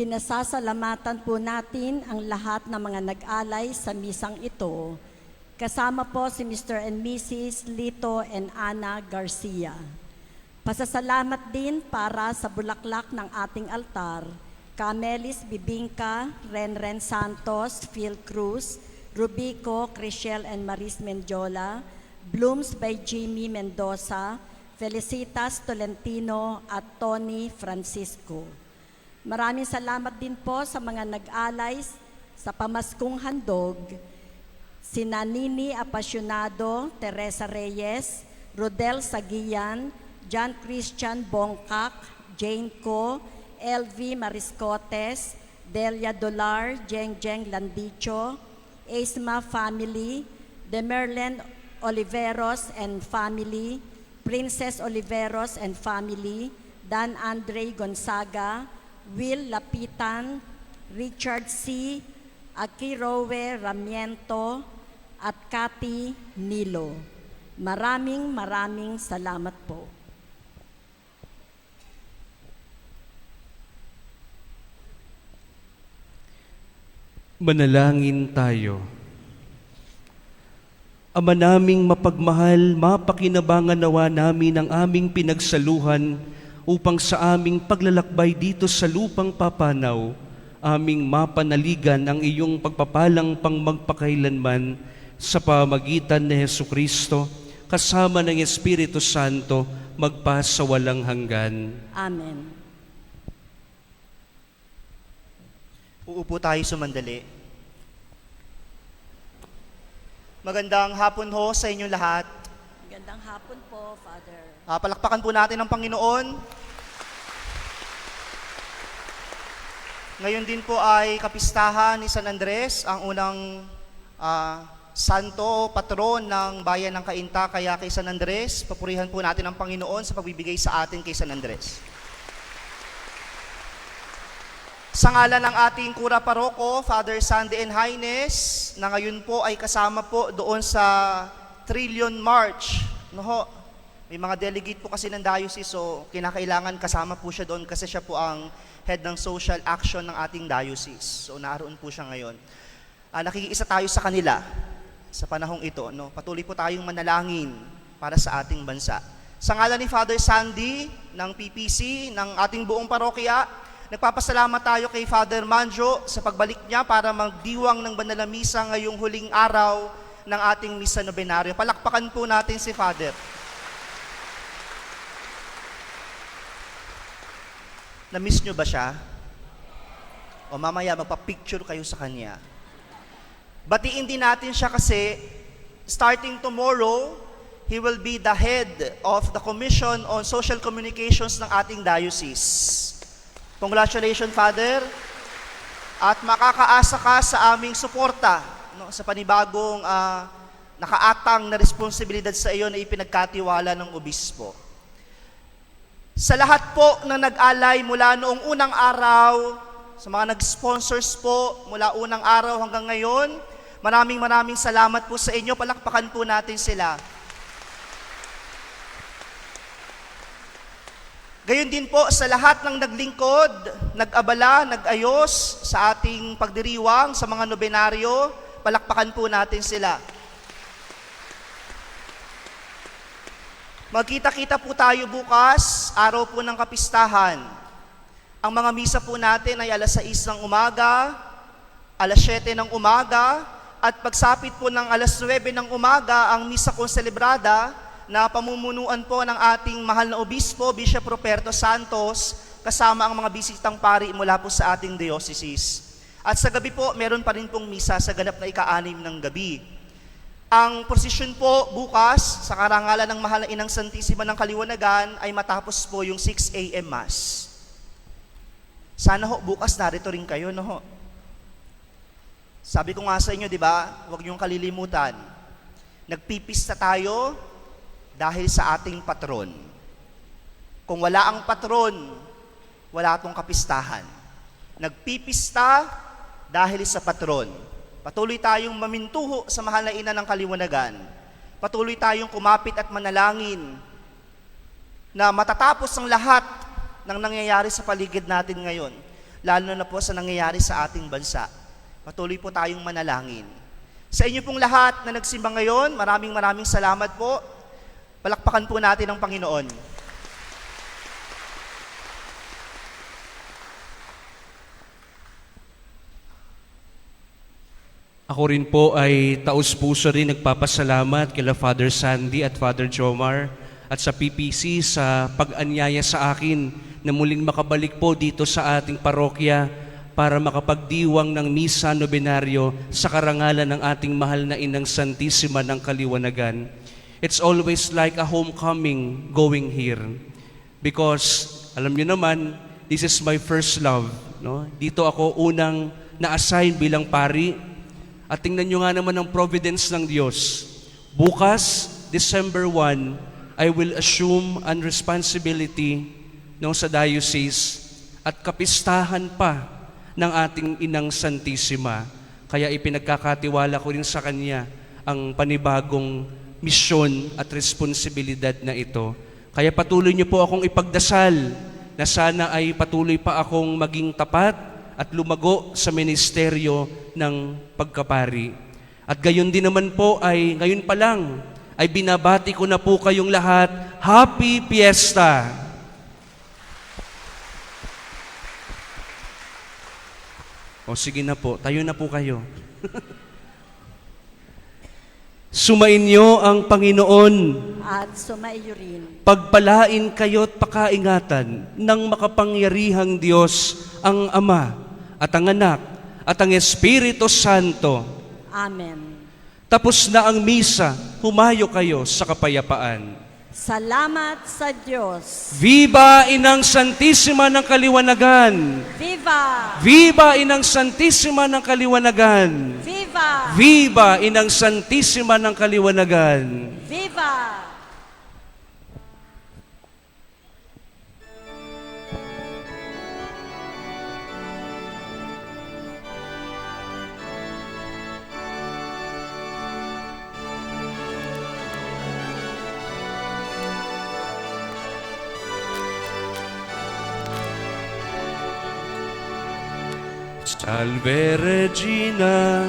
Pinasasalamatan po natin ang lahat ng mga nag-alay sa misang ito. Kasama po si Mr. and Mrs. Lito and Ana Garcia. Pasasalamat din para sa bulaklak ng ating altar, Camelis Bibingka, Renren Santos, Phil Cruz, Rubico, Crishel and Maris Mendiola, Blooms by Jimmy Mendoza, Felicitas Tolentino at Tony Francisco. Maraming salamat din po sa mga nag-alay sa pamaskong handog, sina Nini Apasionado, Teresa Reyes, Rodel Sagian, John Christian Bongkak, Jane Co, LV Mariscotes, Delia Dolar, Jeng Jeng Landicho, Esma Family, Demerlen Oliveros and Family, Princess Oliveros and Family, Dan Andre Gonzaga, Will Lapitan, Richard C., Akirowe Ramiento, at Cathy Nilo. Maraming salamat po. Manalangin tayo. Ama naming mapagmahal, mapakinabangan nawa namin ang aming pinagsaluhan upang sa aming paglalakbay dito sa lupang papanaw, aming mapanaligan ang iyong pagpapalang pang magpakailanman sa pamagitan ni Hesukristo, kasama ng Espiritu Santo, magpa sa walang hanggan. Amen. Uupo tayo sumandali. Magandang hapon ho sa inyong lahat. Magandang hapon po, Father. Palakpakan po natin ang Panginoon. Ngayon din po ay kapistahan ni San Andres, ang unang santo patron ng bayan ng Cainta. Kaya kay San Andres, papurihan po natin ang Panginoon sa pagbibigay sa atin kay San Andres. Sa ngalan ng ating Kura Paroko, Father Sandy and Highness, na ngayon po ay kasama po doon sa Trillion March. No ho, may mga delegate po kasi ng diocese, so kinakailangan kasama po siya doon kasi siya po ang head ng social action ng ating diocese. So naroon po siya ngayon. Nakikiisa tayo sa kanila sa panahong ito. No? Patuloy po tayong manalangin para sa ating bansa. Sa ngalan ni Father Sandy ng PPC, ng ating buong parokya, nagpapasalamat tayo kay Father Manjo sa pagbalik niya para magdiwang ng banal na misa ngayong huling araw ng ating misa nobenaryo. Palakpakan po natin si Father. Na-miss nyo ba siya? O mamaya magpa-picture kayo sa kanya. Batiin din natin siya kasi starting tomorrow, he will be the head of the Commission on Social Communications ng ating diocese. Congratulations, Father. At makakaasa ka sa aming suporta, no, sa panibagong nakaatang na responsibilidad sa iyo na ipinagkatiwala ng obispo. Sa lahat po na nag-alay mula noong unang araw, sa mga nag-sponsors po mula unang araw hanggang ngayon, maraming salamat po sa inyo. Palakpakan po natin sila. Gayon din po sa lahat ng naglingkod, nag-abala, nag-ayos sa ating pagdiriwang sa mga nobenaryo, palakpakan po natin sila. Magkita-kita po tayo bukas, araw po ng kapistahan. Ang mga misa po natin ay alas 6 ng umaga, alas 7 ng umaga, at pagsapit po ng alas 9 ng umaga, ang misa konselebrada, na pamumunuan po ng ating mahal na obispo, Bishop Ruperto Santos, kasama ang mga bisitang pari mula po sa ating diocese. At sa gabi po, meron pa rin pong misa sa ganap na ika-6 ng gabi. Ang prosesyon po bukas, sa karangalan ng mahal na Inang Santissima ng Kaliwanagan, ay matapos po yung 6 a.m. Mass. Sana ho, bukas narito rin kayo, no ho? Sabi ko nga sa inyo, di ba, huwag niyong kalilimutan, nagpipista tayo dahil sa ating patron. Kung wala ang patron, wala itong kapistahan. Nagpipista dahil sa patron. Patuloy tayong mamintuho sa mahal na Ina ng Kaliwanagan. Patuloy tayong kumapit at manalangin na matatapos ang lahat ng nangyayari sa paligid natin ngayon. lalo na po sa nangyayari sa ating bansa. Patuloy po tayong manalangin. Sa inyo pong lahat na nagsimba ngayon, maraming salamat po. Palakpakan po natin ang Panginoon. Ako rin po ay taus-puso rin nagpapasalamat kila Father Sandy at Father Jomar at sa PPC sa pag-anyaya sa akin na muling makabalik po dito sa ating parokya para makapagdiwang ng misa nobenaryo sa karangalan ng ating mahal na Inang Santissima ng Kaliwanagan. It's always like a homecoming going here because alam niyo naman, this is my first love. No? Dito ako unang na-assign bilang pari. At tingnan nyo nga naman ang providence ng Diyos. Bukas, December 1, I will assume an responsibility sa diocese at kapistahan pa ng ating Inang Santissima. Kaya ipinagkakatiwala ko rin sa Kanya ang panibagong misyon at responsibilidad na ito. Kaya patuloy niyo po akong ipagdasal na sana ay patuloy pa akong maging tapat at lumago sa ministeryo ng pagkapari. At gayon din naman po ay, ngayon pa lang, ay binabati ko na po kayong lahat, Happy Fiesta! O sige na po, tayo na po kayo. Sumainyo ang Panginoon. At sumaiyo rin. Pagpalain kayo't pakaingatan ng makapangyarihang Diyos ang Ama at ang Anak at ang Espiritu Santo. Amen. Tapos na ang misa, humayo kayo sa kapayapaan. Salamat sa Diyos. Viva Inang Santissima ng Kaliwanagan! Viva! Viva Inang Santissima ng Kaliwanagan! Viva! Viva Inang Santissima ng Kaliwanagan! Viva! Salve Regina,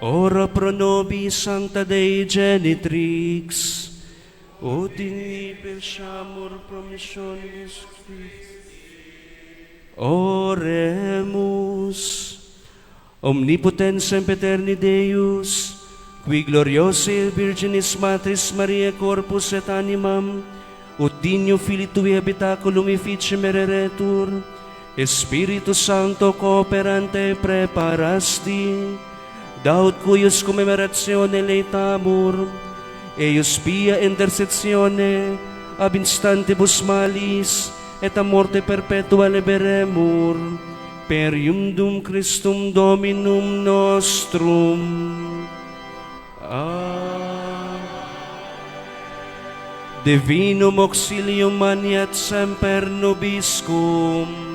Ora pro nobis Sancta Dei Genitrix, ut in persamur promissionis Christi. Oremus. Omnipotens sempiterni Deus, qui gloriosi Virginis Matris Maria corpus et animam, ut dignum Filii Tui habitaculum efficiem ereretur, Spiritus Sancto cooperante preparasti, daut cuius commemoratione leitamur, eius pia intercessione ab instantibus malis et a morte perpetua liberemur, Perium dum Christum Dominum nostrum. Divinum auxilium maniat semper nobiscum.